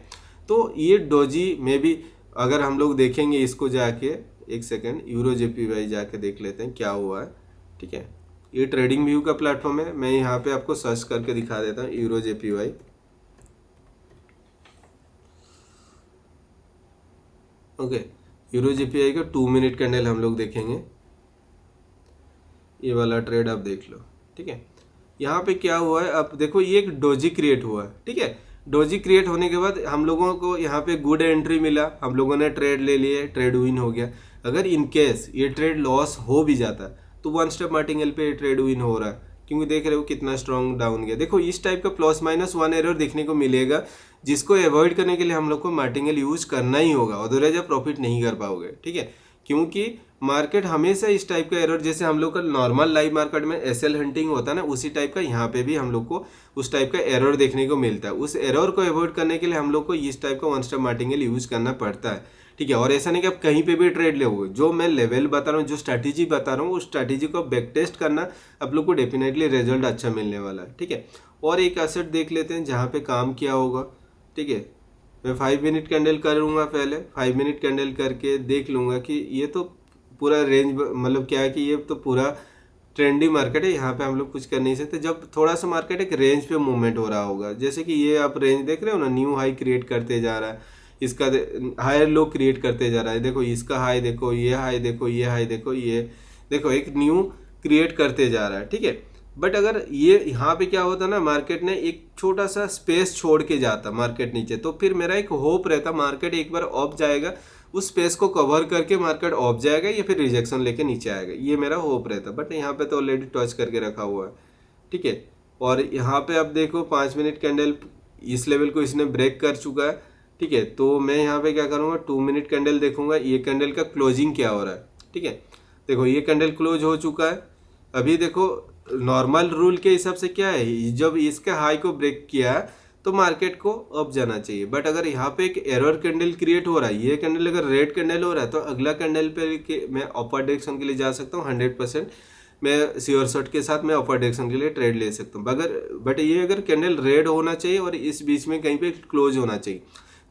तो ये डोजी में भी अगर हम लोग देखेंगे इसको जाके, एक सेकेंड, यूरो JPY जाके देख लेते हैं क्या हुआ है, ठीक है। ये ट्रेडिंग व्यू का प्लेटफॉर्म है, मैं यहाँ पे आपको सर्च करके दिखा देता हूँ, euro JPY। Okay, euro JPY का 2 मिनट कैंडल हम लोग देखेंगे, ये वाला ट्रेड आप देख लो, ठीक है। यहाँ पे क्या हुआ है, अब देखो ये एक डोजी क्रिएट हुआ है, ठीक है। डोजी क्रिएट होने के बाद हम लोगों को यहाँ पे गुड एंट्री मिला, हम लोगों ने ट्रेड ले लिए, ट्रेड विन हो गया। अगर इन केस ये ट्रेड लॉस हो भी जाता तो वन स्टेप मार्टिंगेल पे ये ट्रेड विन हो रहा है, क्योंकि देख रहे हो कितना स्ट्रॉन्ग डाउन गया। देखो इस टाइप का +-1 एरर देखने को मिलेगा, जिसको अवॉइड करने के लिए हम लोग को मार्टिंगेल यूज करना ही होगा, अदरवाइज आप प्रॉफिट नहीं कर पाओगे, ठीक है। क्योंकि मार्केट हमेशा इस टाइप का एरर, जैसे हम लोग का नॉर्मल लाइव मार्केट में एसएल हंटिंग होता है ना, उसी टाइप का यहाँ पे भी हम लोग को उस टाइप का एरर देखने को मिलता है। उस एरर को अवॉइड करने के लिए हम लोग को इस टाइप का वन स्टेप मार्टिंगेल यूज करना पड़ता है, ठीक है। और ऐसा नहीं कि आप कहीं पे भी ट्रेड लोगे, जो मैं लेवल बता रहा हूँ, जो स्ट्रैटेजी बता रहा हूँ, उस स्ट्रैटेजी को बैक टेस्ट करना, आप लोग को डेफिनेटली रिजल्ट अच्छा मिलने वाला है, ठीक है। और एक एसेट देख लेते हैं जहाँ पे काम किया होगा, ठीक है। मैं 5 मिनट कैंडल करूँगा, पहले 5 मिनट कैंडल करके देख लूँगा कि ये तो पूरा रेंज, मतलब क्या है कि ये तो पूरा ट्रेंडी मार्केट है, यहाँ पे हम लोग कुछ कर नहीं सकते। जब थोड़ा सा मार्केट एक रेंज पे मूवमेंट हो रहा होगा, जैसे कि ये आप रेंज देख रहे हो ना, न्यू हाई क्रिएट करते जा रहा है, इसका हायर लो क्रिएट करते जा रहा है। देखो इसका हाई देखो, ये हाई देखो, ये हाई देखो, ये देखो एक न्यू क्रिएट करते जा रहा है, ठीक है। बट अगर ये यहाँ पे क्या होता ना, मार्केट ने एक छोटा सा स्पेस छोड़ के जाता मार्केट नीचे, तो फिर मेरा एक होप रहता मार्केट एक बार ऑफ जाएगा, उस स्पेस को कवर करके मार्केट ऑफ जाएगा या फिर रिजेक्शन लेके नीचे आएगा, ये मेरा होप रहता। बट यहाँ पे तो ऑलरेडी टच करके रखा हुआ है, ठीक है। और यहाँ पे आप देखो 5 मिनट कैंडल इस लेवल को इसने ब्रेक कर चुका है, ठीक है। तो मैं यहाँ पे क्या करूँगा, 2 मिनट कैंडल देखूंगा, ये कैंडल का क्लोजिंग क्या हो रहा है, ठीक है। देखो ये कैंडल क्लोज हो चुका है। अभी देखो नॉर्मल रूल के हिसाब से क्या है, जब इसके हाई को ब्रेक किया तो मार्केट को अप जाना चाहिए। बट अगर यहाँ पे एक एरर कैंडल क्रिएट हो रहा है, ये कैंडल अगर रेड कैंडल हो रहा है, तो अगला कैंडल पे मैं अपर डायरेक्शन के लिए जा सकता हूँ 100%। मैं श्योर शॉट के साथ मैं अपर डायरेक्शन के लिए ट्रेड ले सकता हूँ। बट ये अगर कैंडल रेड होना चाहिए और इस बीच में कहीं पे क्लोज होना चाहिए,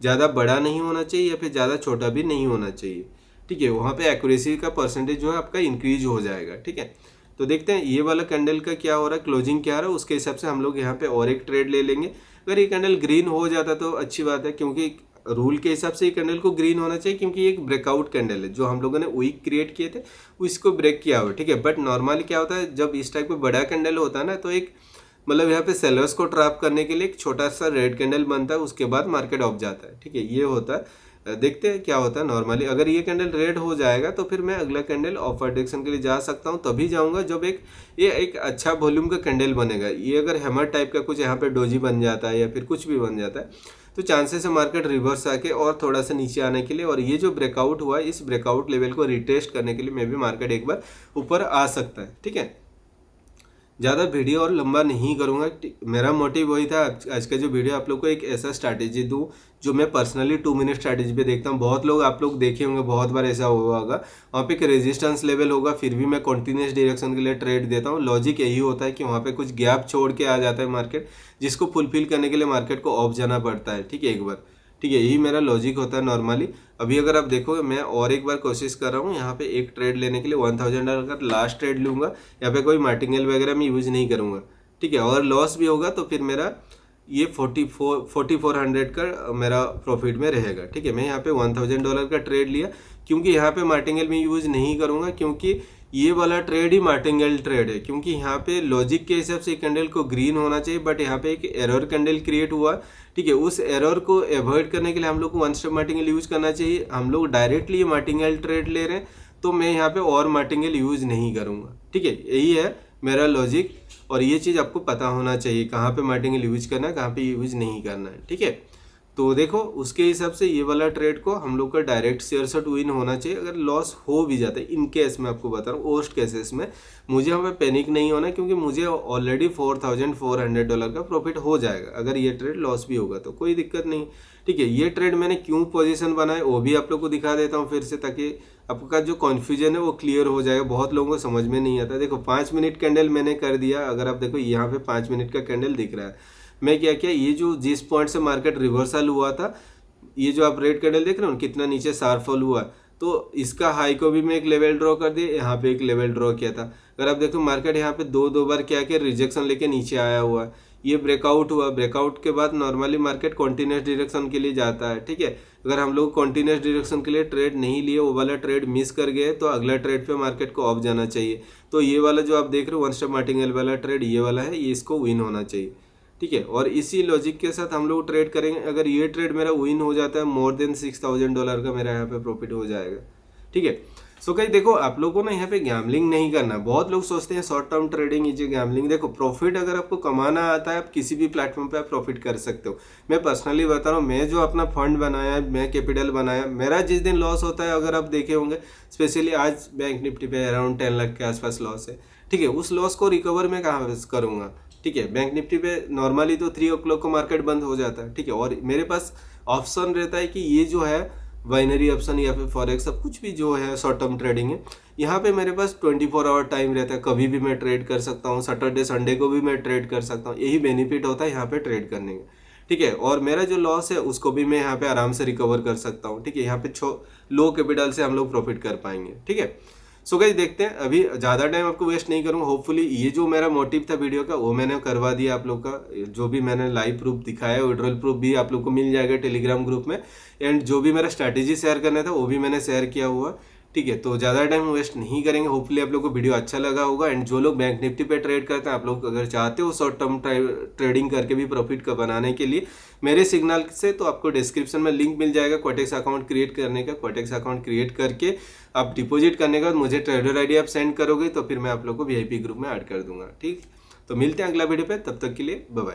ज़्यादा बड़ा नहीं होना चाहिए या फिर ज़्यादा छोटा भी नहीं होना चाहिए, ठीक है। वहाँ पे एक्यूरेसी का परसेंटेज जो है आपका इंक्रीज हो जाएगा, ठीक है। तो देखते हैं ये वाला कैंडल का क्या हो रहा है, क्लोजिंग क्या आ रहा है, उसके हिसाब से हम लोग यहाँ पे और एक ट्रेड ले लेंगे। अगर ये कैंडल ग्रीन हो जाता तो अच्छी बात है, क्योंकि रूल के हिसाब से ये कैंडल को ग्रीन होना चाहिए, क्योंकि ये एक ब्रेकआउट कैंडल है, जो हम लोगों ने वीक क्रिएट किए थे उसको ब्रेक किया हुआ, ठीक है। बट नॉर्मली क्या होता है, जब इस टाइप का बड़ा कैंडल होता है ना, तो एक मतलब यहाँ पे सेलर्स को ट्रैप करने के लिए एक छोटा सा रेड कैंडल बनता है, उसके बाद मार्केट ऑफ जाता है, ठीक है। ये होता है, देखते हैं क्या होता है। नॉर्मली अगर ये कैंडल रेड हो जाएगा तो फिर मैं अगला कैंडल अपर डायरेक्शन के लिए जा सकता हूँ, तभी जाऊँगा जब ये एक अच्छा वॉल्यूम का कैंडल बनेगा। ये अगर हैमर टाइप का कुछ यहाँ पे डोजी बन जाता है या फिर कुछ भी बन जाता है, तो चांसेस है मार्केट रिवर्स आके और थोड़ा सा नीचे आने के लिए, और ये जो ब्रेकआउट हुआ है इस ब्रेकआउट लेवल को रिटेस्ट करने के लिए मे भी मार्केट एक बार ऊपर आ सकता है, ठीक है। ज़्यादा वीडियो और लंबा नहीं करूँगा, मेरा मोटिव वही था आज का जो वीडियो आप लोग को एक ऐसा स्ट्रैटेजी दूँ जो मैं पर्सनली 2 मिनट स्ट्रैटेजी पे देखता हूँ। बहुत लोग आप लोग देखे होंगे, बहुत बार ऐसा हुआ होगा, वहाँ पे एक रेजिस्टेंस लेवल होगा, फिर भी मैं कंटिन्यूस डायरेक्शन के लिए ट्रेड देता हूँ। लॉजिक यही होता है कि वहाँ पे कुछ गैप छोड़ के आ जाता है मार्केट, जिसको फुलफिल करने के लिए मार्केट को ऑफ जाना पड़ता है, ठीक है, एक बार, ठीक है। यही मेरा लॉजिक होता है नॉर्मली। अभी अगर आप देखोगे, मैं और एक बार कोशिश कर रहा हूँ यहाँ पे एक ट्रेड लेने के लिए 1000 का लास्ट ट्रेड लूँगा, यहाँ पे कोई मार्टिंगेल वगैरह मैं यूज़ नहीं करूँगा, ठीक है। और लॉस भी होगा तो फिर मेरा ये 4400 का मेरा प्रॉफिट में रहेगा, ठीक है। मैं यहाँ पे $1000 का ट्रेड लिया, क्योंकि यहाँ पे मार्टिंगेल में यूज़ नहीं करूँगा, क्योंकि ये वाला ट्रेड ही मार्टिंगेल ट्रेड है। क्योंकि यहाँ पे लॉजिक के हिसाब से कैंडल को ग्रीन होना चाहिए, बट यहाँ पे एक एरर कैंडल क्रिएट हुआ, ठीक है। उस एरर को अवॉइड करने के लिए हम लोग को वन स्टेप मार्टिंगेल यूज करना चाहिए। हम लोग डायरेक्टली ये मार्टिंगेल ट्रेड ले रहे हैं, तो मैं यहाँ पे और मार्टिंगेल यूज नहीं करूँगा, ठीक है। यही है मेरा लॉजिक, और ये चीज़ आपको पता होना चाहिए कहाँ पे मार्टिंगेल यूज करना है, कहाँ पे यूज नहीं करना है, ठीक है। तो देखो उसके हिसाब से ये वाला ट्रेड को हम लोग का डायरेक्ट शेयर शॉट विन होना चाहिए। अगर लॉस हो भी जाता है, इन केस मैं आपको बता रहा हूँ, वर्स्ट केसेस में मुझे यहाँ पे पैनिक नहीं होना, क्योंकि मुझे ऑलरेडी $4400 का प्रॉफिट हो जाएगा। अगर ये ट्रेड लॉस भी होगा तो कोई दिक्कत नहीं, ठीक है। ये ट्रेड मैंने क्यों पोजीशन बनाए वो भी आप लोग को दिखा देता हूँ फिर से, ताकि आपका जो कन्फ्यूजन है वो क्लियर हो जाएगा। बहुत लोगों को समझ में नहीं आता। देखो 5 मिनट कैंडल मैंने कर दिया, अगर आप देखो यहाँ पे 5 मिनट का कैंडल दिख रहा है। मैं क्या किया, ये जो जिस पॉइंट से मार्केट रिवर्सल हुआ था, ये जो आप रेड कैंडल देख रहे हो कितना नीचे शार्प फॉल हुआ, तो इसका हाई को भी मैं एक लेवल ड्रॉ कर दिया, यहाँ पे एक लेवल ड्रॉ किया था। अगर आप देखो मार्केट यहाँ पे दो बार क्या किया, रिजेक्शन लेके नीचे आया हुआ है। ये ब्रेकआउट हुआ, ब्रेकआउट के बाद नॉर्मली मार्केट कॉन्टिन्यूस डायरेक्शन के लिए जाता है, ठीक है। अगर हम लोग कॉन्टिन्यूस डायरेक्शन के लिए ट्रेड नहीं लिए, वो वाला ट्रेड मिस कर गए, तो अगला ट्रेड पे मार्केट को ऑफ जाना चाहिए। तो ये वाला जो आप देख रहे हो वन स्टेप मार्टिंगेल वाला ट्रेड, ये वाला है, ये इसको विन होना चाहिए, ठीक है। और इसी लॉजिक के साथ हम लोग ट्रेड करेंगे। अगर ये ट्रेड मेरा विन हो जाता है, मोर देन $6000 का मेरा यहाँ पे प्रॉफिट हो जाएगा, ठीक है। सो कहीं देखो, आप लोगों को ना यहाँ पे गैम्बलिंग नहीं करना। बहुत लोग सोचते हैं short term trading is gambling. देखो, प्रॉफिट अगर आपको कमाना आता है, आप किसी भी प्लेटफॉर्म पे आप प्रॉफिट कर सकते हो। मैं पर्सनली बता रहा हूँ, मैं जो अपना फंड बनाया, मैं कैपिटल बनाया, मेरा जिस दिन लॉस होता है, अगर आप देखे होंगे स्पेशली आज बैंक निफ्टी पे अराउंड 10 लाख के आसपास लॉस है, ठीक है। उस लॉस को रिकवर मैं कहाँ करूँगा, ठीक है। बैंक निफ्टी पे नॉर्मली तो 3 o'clock को मार्केट बंद हो जाता है, ठीक है। और मेरे पास ऑप्शन रहता है कि ये जो है बाइनरी ऑप्शन या फिर फॉरेक्स, सब कुछ भी जो है शॉर्ट टर्म ट्रेडिंग है, यहाँ पे मेरे पास 24 आवर टाइम रहता है। कभी भी मैं ट्रेड कर सकता हूँ, सैटरडे संडे को भी मैं ट्रेड कर सकता हूँ। यही बेनिफिट होता है यहाँ पे ट्रेड करने का, ठीक है। और मेरा जो लॉस है उसको भी मैं यहाँ पे आराम से रिकवर कर सकता हूँ, ठीक है। यहाँ पे लो कैपिटल से हम लोग प्रॉफिट कर पाएंगे, ठीक है। सो गाइस, देखते हैं। अभी ज़्यादा टाइम आपको वेस्ट नहीं करूँगा। होपफुली ये जो मेरा मोटिव था वीडियो का, वो मैंने करवा दिया आप लोग का। जो भी मैंने लाइव प्रूफ दिखाया, विड्रॉल प्रूफ भी आप लोग को मिल जाएगा टेलीग्राम ग्रुप में। एंड जो भी मेरा स्ट्रैटेजी शेयर करना था वो भी मैंने शेयर किया हुआ, ठीक है। तो ज़्यादा टाइम वेस्ट नहीं करेंगे। होपफुली आप लोग को वीडियो अच्छा लगा होगा। एंड जो लोग बैंक निफ्टी पे ट्रेड करते हैं, आप लोग अगर चाहते हो शॉर्ट टर्म ट्रेडिंग करके भी प्रॉफिट का बनाने के लिए, मेरे सिग्नल से तो आपको डिस्क्रिप्शन में लिंक मिल जाएगा क्वाटेक्स अकाउंट क्रिएट करने का। क्वाटेक्स अकाउंट क्रिएट करके आप डिपॉजिट करने के बाद मुझे ट्रेडर आईडी आप सेंड करोगे, तो फिर मैं आप लोग को वीआईपी ग्रुप में ऐड कर दूंगा, ठीक। तो मिलते हैं अगला वीडियो पे, तब तक के लिए बाय बाय।